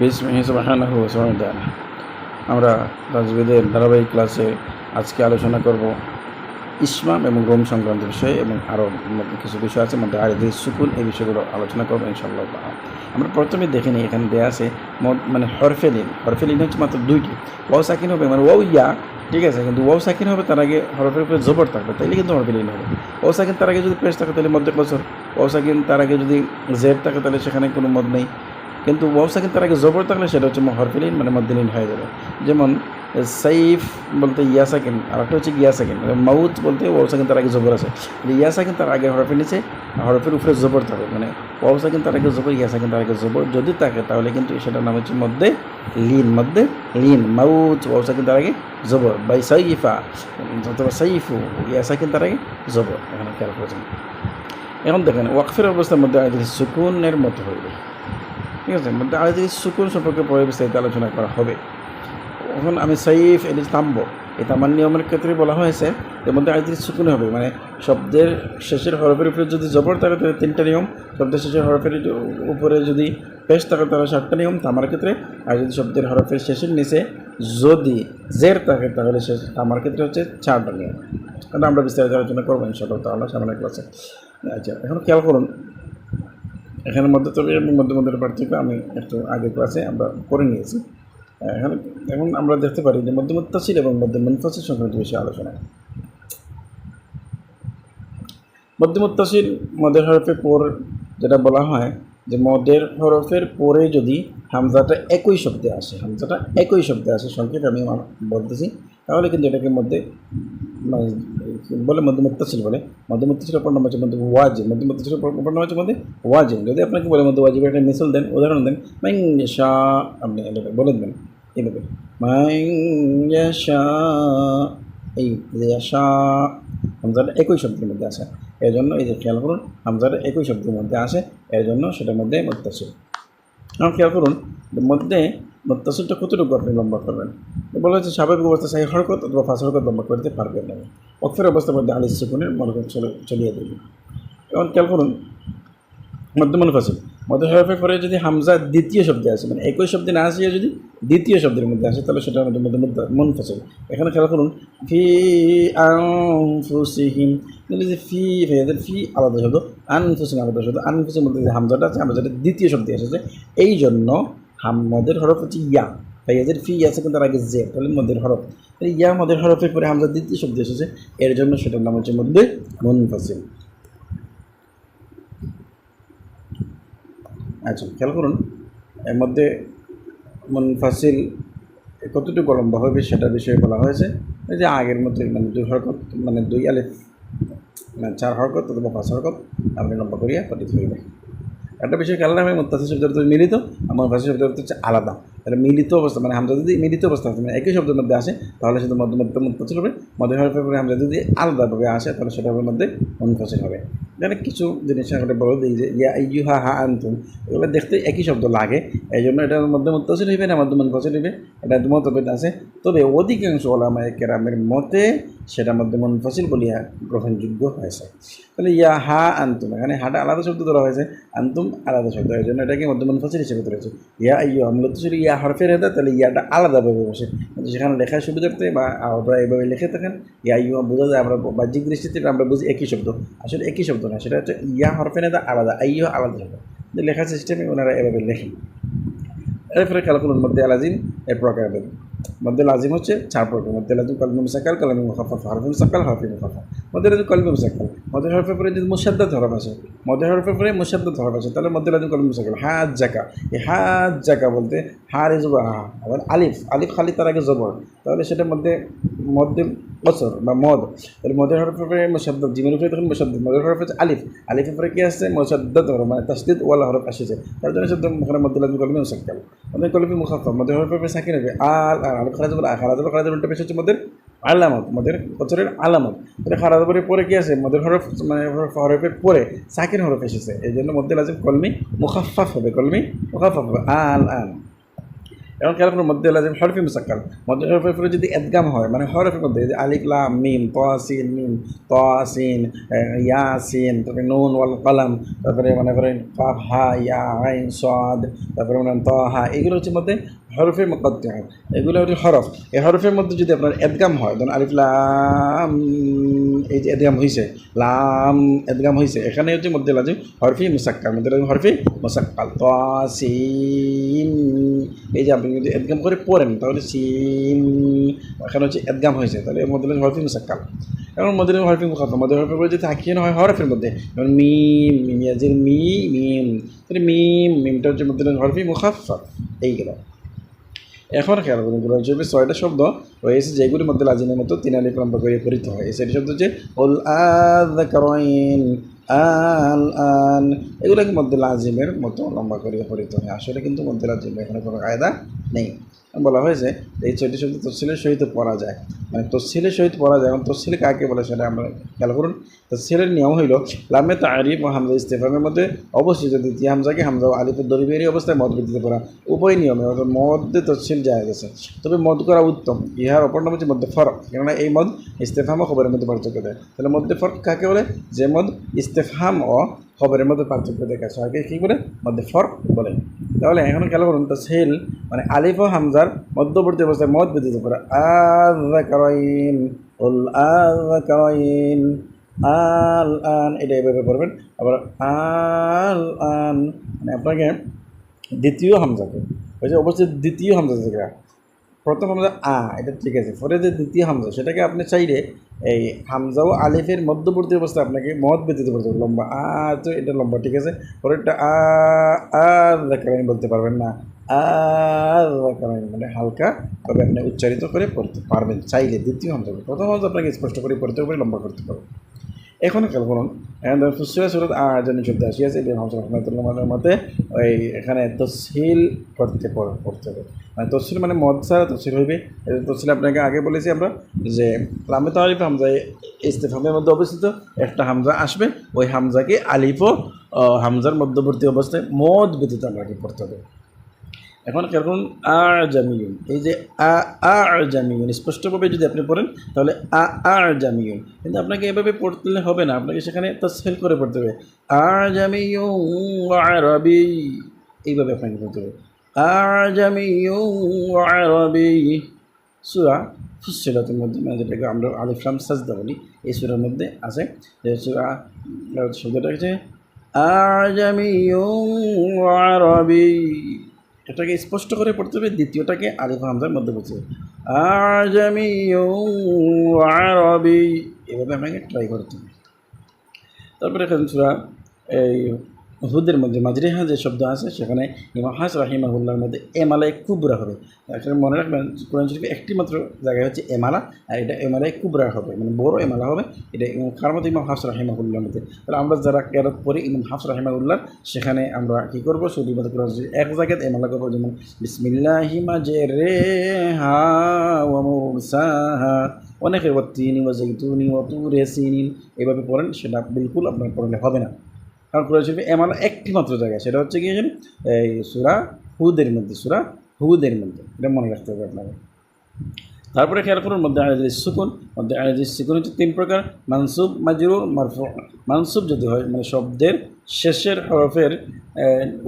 বিসমিল্লাহি সুবহানাহু ওয়া তাআলা। আমরা তাজবিদের ধারাবাহিক ক্লাসে আজকে আলোচনা করব ইসমাম এবং রোম সংক্রান্ত বিষয় এবং আরও কিছু বিষয় আছে মধ্যে আরবি সুকুন, এই বিষয়গুলো আলোচনা করবো ইনশাআল্লাহ তাআলা। আমরা প্রথমে দেখে নিই, এখানে দেওয়া আছে মানে হরফেলিন হচ্ছে মাত্র দুইটি। ওয়াও সাকিন হবে মানে ওয়াও ইয়া, ঠিক আছে, কিন্তু ওয়াও সাকিন হবে তার আগে হরফের উপরে জবর থাকবে, তাইলে কিন্তু হরফেলিন হবে। ওয়াও সাকিন তার আগে যদি পেশ থাকে তাহলে মধ্যে কসর, ওয়াও সাকিন তার আগে যদি জেড থাকে তাহলে সেখানে কোনো মদ নেই, কিন্তু ওয়াও সাকিন তার আগে জবর থাকলে সেটা হচ্ছে হরফেলিন মানে মধ্যলিন হয়ে যাবে। যেমন সাইফ বলতে ইয়া সাকিন, আর একটা হচ্ছে গিয়া সাকিন। মাউত বলতে ওয়াও সাকিন তার আগে জবর আছে, ইয়া সাকিন তার আগে হরফের নিচে, হরফের উপরে জবর থাকে, মানে ওয়াও সাকিন তার আগে জবর, ইয়া সাকিন তার আগে জবর যদি থাকে তাহলে কিন্তু সেটার নাম হচ্ছে মধ্যে লিন। মাউত ওয়াও সাকিন তার আগে জবর, বাই সাইফা অথবা সাইফু ইয়া সাকিন তার আগে জবর। এখানে খেয়াল করেছেন। এখন দেখেন ওয়াকফের অবস্থার মধ্যে আয়াতুল সুকুনের মতো হইবে, ঠিক আছে। মধ্যে আয়াতুল সুকুন সম্পর্কে পরে বিস্তারিত আলোচনা করা হবে। এখন আমি সাইফ এটি থামবো। এই তামার নিয়মের ক্ষেত্রে বলা হয়েছে এর মধ্যে আয়াতুল সুকুন হবে, মানে শব্দের শেষের হরফের উপরে যদি জবর থাকে তাহলে 3টা নিয়ম, শব্দের শেষের হরফের উপরে যদি পেশ থাকে তাহলে 7টা নিয়ম তামার ক্ষেত্রে, আর যদি শব্দের হরফের শেষের নিচে যদি জের থাকে তাহলে তামার ক্ষেত্রে হচ্ছে 4টা নিয়ম। কারণ আমরা বিস্তারিত আলোচনা করবো ইনশাআল্লাহ তাআলা সামনের ক্লাসে। আচ্ছা, এখন খেয়াল করুন এখানে মধ্যে তবে এবং মধ্যের পার্থক্য আমি একটু আগের ক্লাসে আমরা করে নিয়েছি। এখন আমরা দেখতে পারি যে মধ্যে মুত্তাসিল এবং মধ্যে মুনফাসিল সংক্রান্ত বিষয়ে আলোচনা। মধ্যে মুত্তাসিল মদের হরফের পর যেটা বলা হয় যে মদের হরফের পরে যদি হামজাটা একই শব্দে আসে, সংক্ষেপে আমি বলতেছি, তাহলে কিন্তু এটাকে মধ্যে বলে মধ্যে মুত্তাসিল বলে। মধ্যে মুত্তাসিল অপর নাম হচ্ছে মধ্যে ওয়াজিব, মধ্যে মুত্তাসিল অপর নাম হচ্ছে মধ্যে ওয়াজিব। যদি আপনাকে বলে মধ্যে ওয়াজিব একটা মিসাল দেন, উদাহরণ দেন, মাইন ইয়াশা, আপনি এটা বলে দেবেন এইভাবে, মাইন ইয়াশা, এই ইয়াশা হামজাটা একই শব্দের মধ্যে আসে, এর জন্য এই যে খেয়াল করুন হামজাটা একই শব্দের মধ্যে আসে, এর জন্য সেটার মধ্যে মুত্তাসিল। এখন খেয়াল করুন মধ্যে মুত্তাসিলটা কতটুকু আপনি লম্বা করবেন। বলা হচ্ছে স্বাভাবিক অবস্থা সাহি হরকত অথবা ফাঁস হরকত লম্বা করতে পারবেন না। ওয়াকফের অবস্থার মধ্যে আলিস সুকুনের মনোযোগ চলিয়ে দেবে। এখন খেয়াল করুন মধ্যে মুনফাসিল, মধ্যে হরফের পরে যদি হামজা দ্বিতীয় শব্দে আসে, মানে একই শব্দে না আসিয়া যদি দ্বিতীয় শব্দের মধ্যে আসে তাহলে সেটার মধ্যে মুনফাসিল। এখানে খেয়াল করুন ফি আনফুসিহিম, যে ফি ফি আলাদা শব্দ, আনফুসিহিম আলাদা শব্দ। আনফুসির মধ্যে যে হামজাটা আছে, হামজাটা দ্বিতীয় শব্দে এসেছে, এই জন্য মদের হরফ হচ্ছে ইয়া, তাই এদের ফি আছে কিন্তু তার আগে জে, তাহলে মদের হরফ, ইয়া মদের হরফের পরে হামজা দ্বিতীয় শব্দে এসেছে, এর জন্য সেটার নাম হচ্ছে মধ্যে মুনফাসিল। আচ্ছা, খেয়াল করুন এর মধ্যে মুনফাসিল কতটুকু লম্বা হবে সেটা বিষয়ে বলা হয়েছে। এই যে আগের মতো মানে 2 হরকত, মানে 2 আলিফ, মানে 4 হরকত অথবা 5 হরকত আপনি লম্বা করিয়া পঠিত হইবে। একটা বিষয় খেয়াল রাখবেন, মুত্তাসিল শব্দের অর্থ মিলিত, আর মুনফাসিল শব্দের অর্থ হচ্ছে আলাদা। তাহলে মিলিত অবস্থা মানে হামজা যদি মিলিত অবস্থা আছে, মানে একই শব্দের মধ্যে আসে তাহলে সেটা মধ্যে মুত্তাসিল হবে। মধ্যে হরফের পরে হামজা যদি আলাদাভাবে আসে তাহলে সেটা হবে মধ্যে মুনফাসিল হবে। এখানে কিছু জিনিস আমরা বলে দিই যে ইয়া আইয়ুহা হা আনতুম, এগুলো দেখতে একই শব্দ লাগে, এই জন্য এটার মধ্যে মুত্তাসিল হইবে না মধ্যে মুনফাসিল হইবে, এটা মতভেদ আছে। তবে অধিকাংশ উলামায়ে কেরামের মতে সেটা মধ্যে মুনফাসিল বলিয়া গ্রহণযোগ্য হয়েছে। তাহলে ইয়া হা আনতুম, এখানে হাটা আলাদা শব্দ ধরা হয়েছে, আনতুম আলাদা শব্দ, এই জন্য এটাকে মধ্যে মুনফাসিল হিসেবে ধরেছে। ইয়া আইয়ুহা মূলত ছিল ইয়া হরফের হেদা, তাহলে ইয়াটা আলাদাভাবে বসে, সেখানে লেখার সুবিধার্থে বা আমরা এইভাবে লিখে থাকেন ইয়া আইয়ুহা বোঝা যায়, আমরা বাহ্যিক দৃষ্টিতে আমরা বুঝি একই শব্দ, আসলে একই শব্দ না, সেটা হচ্ছে ইয়া হরফের হেদা আলাদা, আইয়ুহা আলাদা শব্দ। লেখার সিস্টেমে ওনারা এভাবে লেখেন। এরপরে খেয়াল করুন মধ্যে লাজিম এর প্রকারভেদ। মধ্যে লাজিম হচ্ছে 4 প্রকার। মধ্যে লাজিম কলমে মুসাক্কাল, কলমে মুখাফফা, হরফে মুসাক্কাল, হরফে মুখাফফা। মধ্যে লাজিম কলমে মুসাক্কাল, মধ্যে হরফের পরে যদি মুশাদ্দাদ হরফ আসে, মধ্যে হরফের পরে মুশাদ্দাদ হরফ আসে তাহলে মধ্যে লাজিম কলমে মুসাক্কাল। হাজ্জাকা, এই হাজ্জাকা বলতে হার ইজ হা, আবার আলিফ খালি তার আগে জবর, তাহলে সেটা মধ্যে কসর বা মদ। তাহলে মদের হরফের পরে মুশাদ্দাদ, জিমের উপরে তখন মুশাদ্দাদ, মদের হরফ হচ্ছে আলিফ, আলিফের পরে কি আসছে মুশাদ্দাদ হরফ, মানে তাসদীদ ওয়ালা হরফ আসছে, তার জন্য সেটা মধ্যে লাজিম কলমে মুসাক্কাল। মধ্যে কলমে মুখাফফা, মদের হরফের পরে সাকিন হবে, আলিফ খারাজ বলে খারাজের উল্টা পেশ হচ্ছে মদের আলামত, মদের কসরের আলামত। তাহলে খারাজের পরে কি আছে মদের হরফ, মানে হরফের পরে সাকিন হরফ এসেছে, এই জন্য মধ্যে লাজিম কলমি মুখাফফাফ হবে, কলমি মুখাফফাফ হবে। এখন খেয়াল করুন মধ্যে লাজিম হরফে মুসাক্কাল, মধ্যে হরফের উপরে যদি এদগাম হয় মানে হরফের মধ্যে যদি আলিফ লাম মিম ত সিন মিম ত সিন ইয়াসিন, তারপরে নুন ওয়াল কলম, তারপরে মনে করেন কাফ হা ইয়া আইন সাদ, তারপরে মনে করেন ত হা, এগুলো হচ্ছে মধ্যে হরফে মুকাদ্দাম, এগুলো হচ্ছে হরফ। এই হরফের মধ্যে যদি আপনার এদগাম হয়, ধরুন আলিফ লাম, এই যে এদগাম হয়েছে, লাম এদগাম হয়েছে, এখানে হচ্ছে মধ্যে লাজিম হরফি মুসাক্কাল, মধ্যে লাজিম হরফি মুসাক্কাল। ত সিন, এই যে আপনি যদি এদগাম করে পড়েন তাহলে সিন, এখানে হচ্ছে এদগাম হয়েছে, তাহলে এর মধ্যে লাজিম হরফি মুসাক্কাল। এখন মধ্যে লাজিম হরফি মুখাফা, মধ্যে হরফের পরে যদি থাকিয়ে হয় হরফের মধ্যে, যেমন মিম মিমিয়াজির মি মিম, তাহলে মিম মিমটা হচ্ছে মধ্যে লাজিম হরফি মুখাফা। এইগুলো এখন খেয়াল করুন কোরআন শরীফে 6টা শব্দ রয়েছে যেগুলির মধ্যে লাজিমের মতো 3 আলিফ লম্বা করে পড়িত হয়। এই 6টি শব্দ হচ্ছে উল আযকারাইন, আল আন, এগুলোকে মধ্যে লাজিমের মতো লম্বা করে পড়িত হয়। আসলে কিন্তু মধ্যে লাজিম এখানে কোনো কায়দা নেই। বলা হয়েছে এই 6টি শব্দ তফসিলের সহিত পড়া যায়, মানে তফসিলের সহিত পড়া যায়। এবং তফসিল কাকে বলে সেটা আমরা খেয়াল করুন। তফসিলের নিয়ম হইল লামে তারিফ ও হামজা ইস্তেফামের মধ্যে অবশ্যই দ্বিতীয় হামজাকে হামজা ও আলিফের দরিবেরই অবস্থায় মদ বৃদ্ধিতে পড়া উভয় নিয়মে, অর্থাৎ মধ্যে তফসিল যায় গেছে, তবে মদ করা উত্তম। ইহার অপর নাম হচ্ছে মধ্যে ফরক, কেননা এই মদ ইস্তেফাম ও খবরের মধ্যে পার্থক্য দেয়। তাহলে মধ্যে ফরক কাকে বলে? যে মদ ইস্তেফাম ও খবরের মধ্যে পার্থক্য দেখায়, সবাইকে কী বলে? মধ্যে ফরক বলে। তাহলে এখন খেয়াল করুন তসহিল মানে আলিফ ও হামজার মধ্যবর্তী অবস্থায় মদ ব্যতীত করা, আযকারাইন উল আযকারাইন, আল আন, এটা এভাবে পড়বেন। আবার আল আন মানে আপনাকে দ্বিতীয় হামজাকে, ওই যে অবশ্যই দ্বিতীয় হামজা থেকে প্রথম হামজা এটা ঠিক আছে, পরে যে দ্বিতীয় হামজা সেটাকে আপনি চাইলে এই হামজা ও আলিফের মধ্যবর্তী অবস্থায় আপনাকে মদ ব্যতীত করতে হবে, লম্বা তো এটা লম্বা ঠিক আছে, পরেরটা আযকারাইন বলতে পারবেন না, আযকারাইন মানে হালকা তবে আপনি উচ্চারিত করে পড়তে পারবেন চাইলে দ্বিতীয় হামজা। প্রথম হামজা আপনাকে স্পষ্ট করে পড়তে হবে, লম্বা করতে পারবেন। এখন খেয়াল করুন ফুসিয়া সুরত আজানি শব্দ আসিয়াছে, এটা রহমতুল্লাহ মতে ওই এখানে তসহিল পড়তে হবে, মানে তসহিল মানে মদ ছাড়া তসহিল হইবে। তসহিল আপনাকে আগে বলেছি আমরা যে লামে তারিফ হামজা ইস্তেফামের মধ্যে অবস্থিত একটা হামজা আসবে, ওই হামজাকে আলিফ ও হামজার মধ্যবর্তী অবস্থায় মদ ব্যতীত আপনাকে পড়তে হবে। এখন কেমন আজামিউন, এই যে আজামিউন স্পষ্টভাবে যদি আপনি পড়েন তাহলে আজামিউন, কিন্তু আপনাকে এভাবে পড়তে হবে না, আপনাকে সেখানে তাসহিল করে পড়তে হবে। আজামিউন আরবি, এইভাবে আপনাকে পড়তে হবে। আজামিউন আরবি। সূরা ফুসসিলাতের মধ্যে, মানে যেটাকে আমরা আলিফ লাম সাজদা বলি, এই সূরার মধ্যে আছে যে সূরা শব্দটা হচ্ছে আজামিউন আরবি, এটাকে স্পষ্ট করে পড়তে হবে, দ্বিতীয়টাকে আলিফ হামজার মধ্যে পড়তে হবে। আজামিউন আরবি, এভাবে আমাকে ট্রাই করতে হবে। তারপরে এখন সূরা এই হুদের মধ্যে মাজরিহা যে শব্দ আছে সেখানে ইমাম হাস রাহিমাহুল্লাহর মধ্যে এমালায় কুবরা হবে। এখানে মনে রাখবেন কোরআন শরীফে একটি মাত্র জায়গায় হচ্ছে এমালা, আর এটা এমালায় কুবরা হবে, মানে বড় এমালা হবে। এটা কার মধ্যে? ইমাম হাফস রাহিমাহুল্লাহর মধ্যে। তাহলে আমরা যারা কেরাত পড়ি ইমাম হাফস রাহিমাহুল্লাহ, সেখানে আমরা কী করবো? শুধুমাত্র কোরআন শরীফ এক জায়গায় এমালা করবো, যেমন বিসমিল্লাহি মাজরিহা ওয়া মুরসাহা অনেকে ওয়াত্তিনি ওয়া যাইতুনি ওয়া তুরি সিনিন, এভাবে পড়েন, সেটা বিলকুল আপনার পড়লে হবে না। কারণ কোরআন শরীফে এমন একটি মাত্র জায়গায়, সেটা হচ্ছে কি এই সূরা হুদের মধ্যে, সূরা হুদের মধ্যে, এটা মনে রাখতে হবে আপনাকে। তারপরে খেয়াল করুন মধ্যে আয়াজিস সুকুন, মধ্যে আয়াজিস সুকুন হচ্ছে 3 প্রকার: মানসুব, মাজরুর, মারফু। মানসুব যদি হয় মানে শব্দের শেষের হরফের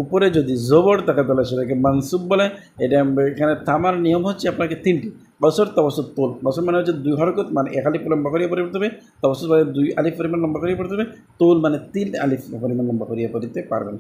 উপরে যদি জবর থাকে তাহলে সেটাকে মানসুব বলে। এটা এখানে থামার নিয়ম হচ্ছে আপনাকে 3টি: বছর, তাওয়াসুত, তুল। বছর মানে হচ্ছে 2 হরকত, মানে 1 আলিফ লম্বা করিয়ে পড়তে হবে। তাওয়াসুত মানে 2 আলিফ পরিমাণ লম্বা করিয়ে পড়তে হবে। তুল মানে 3 আলিফ পরিমাণ লম্বা করিয়ে পড়তে পারবেন।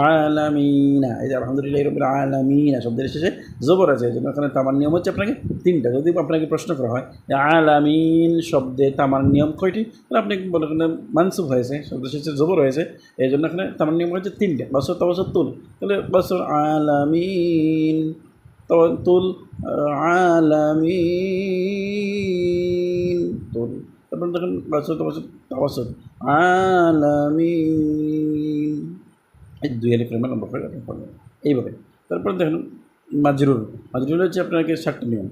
আলামিনা, এই যে আলহামদুলিল্লাহ রাব্বিল আলামিনা শব্দের শেষে জবর আছে, এই জন্য এখানে তামার নিয়ম হচ্ছে আপনাকে 3টা। যদি আপনাকে প্রশ্ন করা হয় যে আলামিন শব্দে তামার নিয়ম কয়টি, তাহলে আপনি বলেন মানসুব হয়েছে, শব্দের শেষে জবর হয়েছে, এই জন্য এখানে তামার নিয়ম হচ্ছে 3টা: বছর, তাওয়াসুত, তুল। তাহলে বছর আলামিন, তুল আলামিন, তুল। তারপর দেখেন বছর, তাওয়াসুত, আলামিন, এই 2 আলিফ পরিমাণ লম্বা করে আপনি পড়বেন এইভাবে। তারপর দেখেন মাজরুর। মাজরুর হচ্ছে আপনাকে 7টা নিয়ম।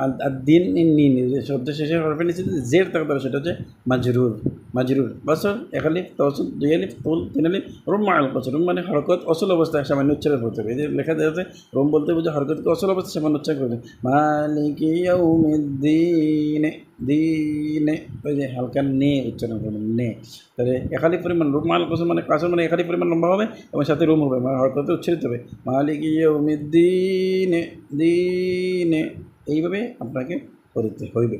আর দিন নিন শব্দ শেষে হরফের নিচে জের থাকতে হবে, সেটা হচ্ছে মাজরুর। মাজরুর বছর এক আলিফ তসল দুই আলিফ তুল তিন আলিফ রুম মাল বছর। রুম মানে হরকত অসল অবস্থায় সামান্য উচ্চারণ করতে হবে। এই যে লেখা যাচ্ছে রুম বলতে বুঝে হরকতকে অসল অবস্থায় সামান্য উচ্চারণ করতে হবে। মালিকি ইয়াউমিদ্দিন, দিনে ওই যে হালকা নে উচ্চারণ করবেন, নে। তাহলে একালি পরিমাণ রুম মাল বছর মানে কাসর মানে একালি পরিমাণ লম্বা হবে এবং সাথে রুম হবে, মানে হরকতে উচ্চারিত হবে। মালিকি ইয়াউমিদ্দিনে, দিনে এইভাবে আপনাকে করতে হইবে।